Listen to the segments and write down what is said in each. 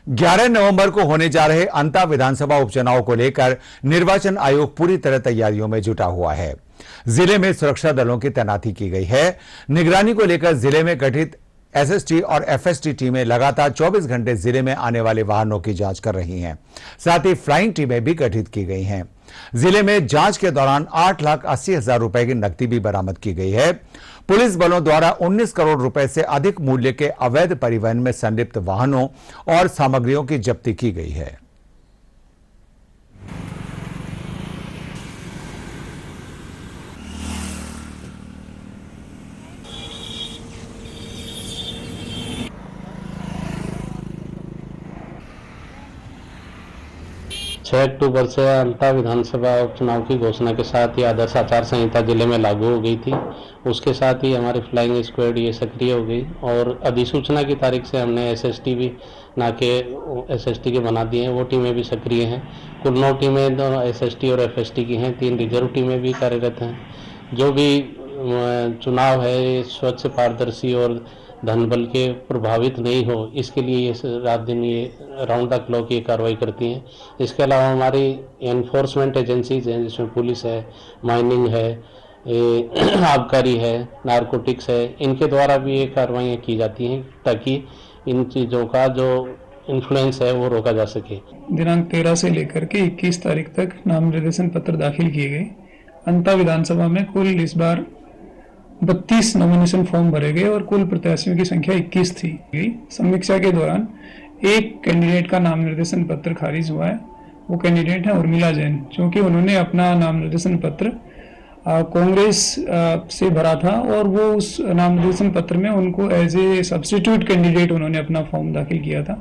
11 नवंबर को होने जा रहे अंता विधानसभा उपचुनाव को लेकर निर्वाचन आयोग पूरी तरह तैयारियों में जुटा हुआ है। जिले में सुरक्षा दलों की तैनाती की गई है। निगरानी को लेकर जिले में गठित एसएसटी और एफएसटी टीमें लगातार 24 घंटे जिले में आने वाले वाहनों की जांच कर रही हैं। साथ ही फ्लाइंग टीमें भी गठित की गई हैं। जिले में जांच के दौरान 8,80,000 रुपए की नकदी भी बरामद की गई है। पुलिस बलों द्वारा 19 करोड़ रुपए से अधिक मूल्य के अवैध परिवहन में संलिप्त वाहनों और सामग्रियों की जब्ती की गई है। अक्टूबर से अंता विधानसभा उपचुनाव की घोषणा के साथ ही आदर्श आचार संहिता जिले में लागू हो गई थी। उसके साथ ही हमारी फ्लाइंग स्क्वाड ये सक्रिय हो गई और अधिसूचना की तारीख से हमने एसएसटी भी एसएसटी के बना दिए हैं। वो टीमें भी सक्रिय हैं। कुल 9 टीमें दोनों एसएसटी और एफएसटी की हैं। 3 रिजर्व टीमें भी कार्यरत हैं। जो भी चुनाव है स्वच्छ, पारदर्शी और धन बल के प्रभावित नहीं हो, इसके लिए ये रात दिन ये राउंड द क्लॉक ये कार्रवाई करती हैं। इसके अलावा हमारी एनफोर्समेंट एजेंसीज हैं, जिसमें पुलिस है, माइनिंग है, आबकारी है, नारकोटिक्स है, इनके द्वारा भी ये कार्रवाइयाँ की जाती हैं ताकि इन चीज़ों का जो इन्फ्लुएंस है वो रोका जा सके। दिनांक 13 से लेकर के 21 तारीख तक नाम निर्देशन पत्र दाखिल किए गए। अंता विधानसभा में कुल इस बार 32 नॉमिनेशन फॉर्म भरे गए और कुल प्रत्याशियों की संख्या 21 थी। समीक्षा के दौरान एक कैंडिडेट का नाम निर्देशन पत्र खारिज हुआ है। वो कैंडिडेट है उर्मिला जैन, क्योंकि उन्होंने अपना नाम निर्देशन पत्र कांग्रेस से भरा था और वो उस नाम निर्देशन पत्र में उनको एज ए सब्स्टिट्यूट कैंडिडेट उन्होंने अपना फॉर्म दाखिल किया था।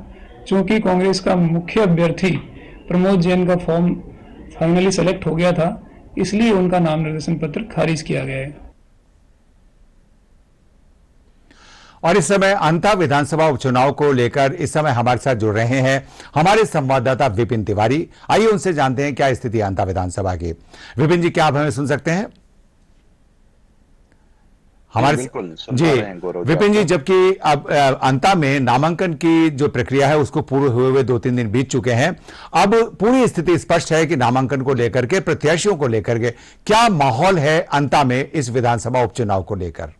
क्योंकि कांग्रेस का मुख्य अभ्यर्थी प्रमोद जैन का फॉर्म फाइनली सेलेक्ट हो गया था, इसलिए उनका नाम निर्देशन पत्र खारिज किया गया है। और इस समय अंता विधानसभा उपचुनाव को लेकर इस समय हमारे साथ जुड़ रहे हैं हमारे संवाददाता विपिन तिवारी। आइए उनसे जानते हैं क्या स्थिति है अंता विधानसभा की। विपिन जी, क्या आप हमें सुन सकते हैं? हमारे जी विपिन जी, जबकि अब अंता में नामांकन की जो प्रक्रिया है उसको पूरे हुए 2-3 दिन बीत चुके हैं। अब पूरी स्थिति स्पष्ट है कि नामांकन को लेकर के, प्रत्याशियों को लेकर के क्या माहौल है अंता में इस विधानसभा उपचुनाव को लेकर?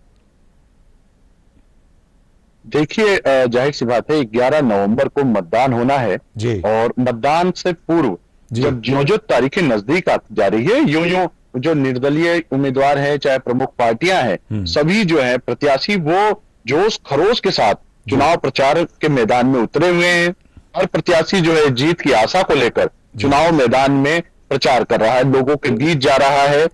देखिए, जाहिर सी बात है 11 नवंबर को मतदान होना है जी। और मतदान से पूर्व जब जो तारीखें नजदीक जा रही है, यूं जो निर्दलीय उम्मीदवार है, चाहे प्रमुख पार्टियां हैं, सभी जो है प्रत्याशी वो जोश खरोश के साथ चुनाव प्रचार के मैदान में उतरे हुए हैं। हर प्रत्याशी जो है जीत की आशा को लेकर चुनाव मैदान में प्रचार कर रहा है, लोगों के बीच जा रहा है।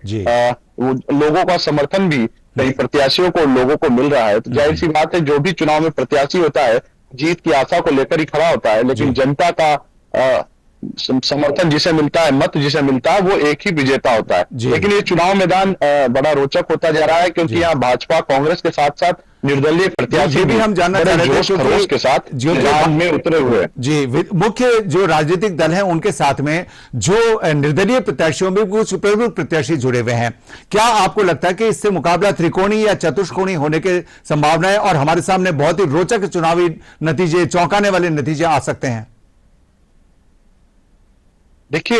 लोगों का समर्थन भी कई प्रत्याशियों को, लोगों को मिल रहा है। तो जाहिर सी बात है, जो भी चुनाव में प्रत्याशी होता है जीत की आशा को लेकर ही खड़ा होता है, लेकिन जनता का समर्थन जिसे मिलता है, मत जिसे मिलता है, वो एक ही विजेता होता है। लेकिन ये चुनाव मैदान बड़ा रोचक होता जा रहा है, क्योंकि यहाँ भाजपा कांग्रेस के साथ साथ निर्दलीय प्रत्याशी भी हम जानना चाह रहे थे के साथ मैदान में उतरे हुए जी। मुख्य जो राजनीतिक दल हैं उनके साथ में जो निर्दलीय प्रत्याशियों में कुछ प्रमुख प्रत्याशी जुड़े हुए हैं, क्या आपको लगता है कि इससे मुकाबला त्रिकोणीय या चतुष्कोणीय होने की संभावना है और हमारे सामने बहुत ही रोचक चुनावी नतीजे, चौंकाने वाले नतीजे आ सकते हैं? देखिए,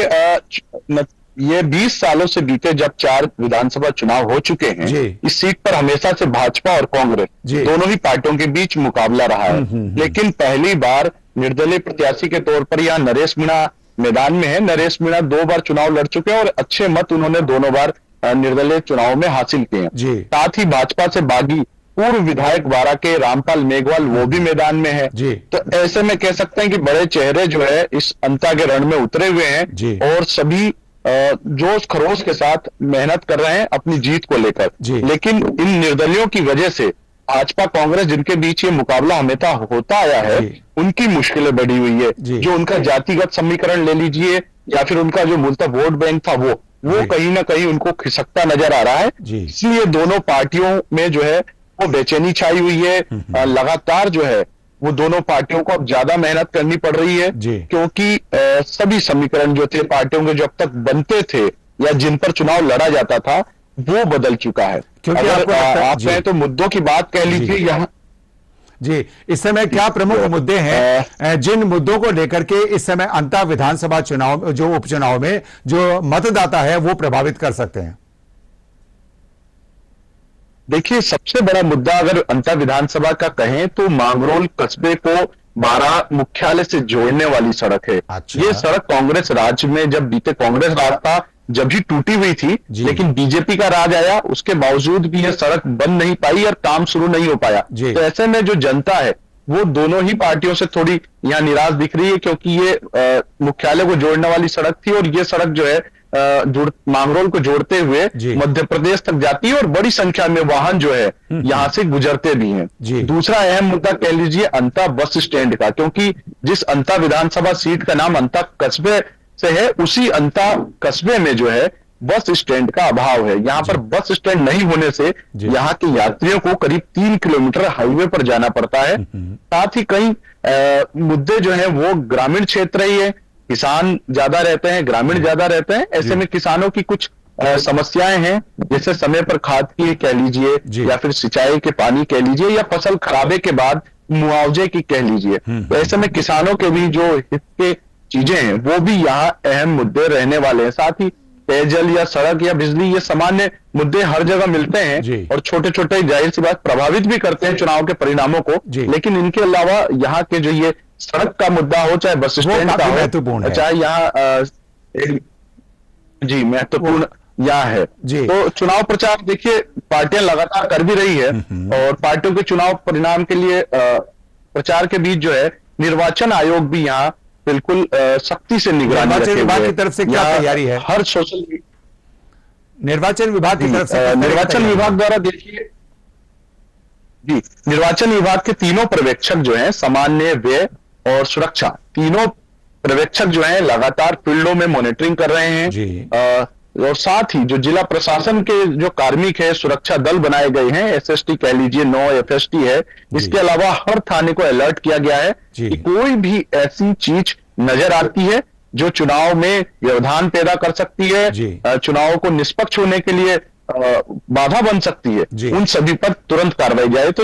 ये 20 सालों से बीते जब 4 विधानसभा चुनाव हो चुके हैं, इस सीट पर हमेशा से भाजपा और कांग्रेस दोनों ही पार्टियों के बीच मुकाबला रहा है। लेकिन पहली बार निर्दलीय प्रत्याशी के तौर पर यहाँ नरेश मीणा मैदान में है। नरेश मीणा 2 बार चुनाव लड़ चुके हैं और अच्छे मत उन्होंने दोनों बार निर्दलीय चुनाव में हासिल किए हैं। साथ ही भाजपा से बागी पूर्व विधायक बारा के रामपाल मेघवाल वो भी मैदान में है। तो ऐसे में कह सकते हैं कि बड़े चेहरे जो है इस अंता के रण में उतरे हुए हैं और सभी जोश खरोश के साथ मेहनत कर रहे हैं अपनी जीत को लेकर। लेकिन इन निर्दलियों की वजह से भाजपा कांग्रेस जिनके बीच ये मुकाबला हमेशा होता आया है, उनकी मुश्किलें बढ़ी हुई है। जो उनका जातिगत समीकरण ले लीजिए या फिर उनका जो मूलतः वोट बैंक था वो कहीं ना कहीं उनको खिसकता नजर आ रहा है। इसलिए दोनों पार्टियों में जो है वो बेचैनी छाई हुई है। लगातार जो है वो दोनों पार्टियों को अब ज्यादा मेहनत करनी पड़ रही है, क्योंकि सभी समीकरण जो थे पार्टियों के जो अब तक बनते थे या जिन पर चुनाव लड़ा जाता था वो बदल चुका है। क्योंकि अगर आप कहें तो मुद्दों की बात कह लीजिए, यहाँ जी, इस समय क्या प्रमुख मुद्दे हैं जिन मुद्दों को लेकर के इस समय अंतः विधानसभा चुनाव, जो उपचुनाव में जो मतदाता है वो प्रभावित कर सकते हैं? देखिए, सबसे बड़ा मुद्दा अगर अंतर विधानसभा का कहें तो मांगरोल कस्बे को बारां मुख्यालय से जोड़ने वाली सड़क है। अच्छा। ये सड़क कांग्रेस राज में, जब बीते कांग्रेस राज था जब ही टूटी हुई थी, लेकिन बीजेपी का राज आया, उसके बावजूद भी यह सड़क बन नहीं पाई और काम शुरू नहीं हो पाया। तो ऐसे में जो जनता है वो दोनों ही पार्टियों से थोड़ी यहाँ निराश दिख रही है, क्योंकि ये मुख्यालय को जोड़ने वाली सड़क थी और ये सड़क जो है मांगरोल को जोड़ते हुए मध्य प्रदेश तक जाती है और बड़ी संख्या में वाहन जो है यहां से गुजरते भी हैं। दूसरा अहम मुद्दा कह लीजिए अंता बस स्टैंड का, क्योंकि जिस अंता विधानसभा सीट का नाम अंता कस्बे से है, उसी अंता कस्बे में जो है बस स्टैंड का अभाव है। यहाँ पर बस स्टैंड नहीं होने से यहाँ के यात्रियों को करीब 3 किलोमीटर हाईवे पर जाना पड़ता है। साथ ही कई मुद्दे जो है वो ग्रामीण क्षेत्र ही है, किसान ज्यादा रहते हैं, ग्रामीण ज्यादा रहते हैं। ऐसे में किसानों की कुछ समस्याएं हैं, जैसे समय पर खाद की कह लीजिए या फिर सिंचाई के पानी कह लीजिए या फसल खराबे के बाद मुआवजे की कह लीजिए। तो ऐसे में किसानों के भी जो हित के चीजें हैं वो भी यहाँ अहम मुद्दे रहने वाले हैं। साथ ही पेयजल या सड़क या बिजली, ये सामान्य मुद्दे हर जगह मिलते हैं और छोटे छोटे जाहिर सी बात प्रभावित भी करते हैं चुनाव के परिणामों को। लेकिन इनके अलावा यहाँ के जो ये सड़क का मुद्दा हो, चाहे बस स्टैंड का हो, चाहे यहाँ जी महत्वपूर्ण यहाँ है। तो चुनाव प्रचार देखिए पार्टियां लगातार कर भी रही है और पार्टियों के चुनाव परिणाम के लिए प्रचार के बीच जो है निर्वाचन आयोग भी यहाँ बिल्कुल सख्ती से निगरानी रखे हुए है। विभाग की तरफ से क्या तैयारी है? हर सोशल निर्वाचन विभाग की तरफ से निर्वाचन विभाग द्वारा देखिए जी, निर्वाचन विभाग के तीनों पर्यवेक्षक जो हैं, सामान्य, व्यय और सुरक्षा, तीनों पर्यवेक्षक जो हैं लगातार फील्डों में मॉनिटरिंग कर रहे हैं। और साथ ही जो जिला प्रशासन के जो कार्मिक है, सुरक्षा दल बनाए गए हैं, एसएसटी कह लीजिए, 9 एफएसटी है। इसके अलावा हर थाने को अलर्ट किया गया है कि कोई भी ऐसी चीज नजर आती है जो चुनाव में व्यवधान पैदा कर सकती है, चुनाव को निष्पक्ष होने के लिए बाधा बन सकती है, उन सभी पर तुरंत कार्रवाई जाए। तो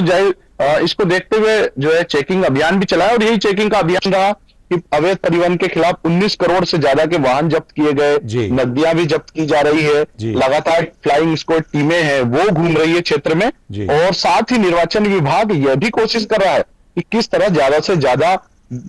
इसको देखते हुए जो है चेकिंग अभियान भी चलाया और यही चेकिंग का अभियान रहा कि अवैध परिवहन के खिलाफ 19 करोड़ से ज्यादा के वाहन जब्त किए गए, नदियां भी जब्त की जा रही है, लगातार फ्लाइंग स्क्वाड टीमें हैं वो घूम रही है क्षेत्र में। और साथ ही निर्वाचन विभाग यह भी कोशिश कर रहा है कि किस तरह ज्यादा से ज्यादा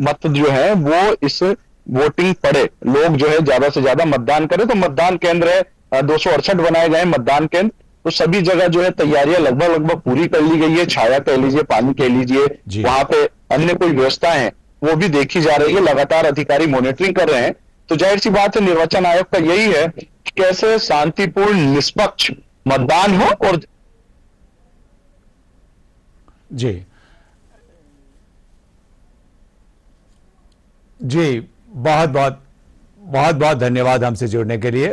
मत जो है वो इस वोटिंग पड़े, लोग जो है ज्यादा से ज्यादा मतदान करें। तो मतदान केंद्र है 268 बनाए गए मतदान केंद्र, तो सभी जगह जो है तैयारियां लगभग पूरी कर ली गई है। छाया कह लीजिए, पानी कह लीजिए, वहां पे अन्य कोई व्यवस्था है वो भी देखी जा रही है, लगातार अधिकारी मॉनिटरिंग कर रहे हैं। तो जाहिर सी बात है निर्वाचन आयोग का यही है कि कैसे शांतिपूर्ण निष्पक्ष मतदान हो। और जी बहुत बहुत धन्यवाद हमसे जुड़ने के लिए।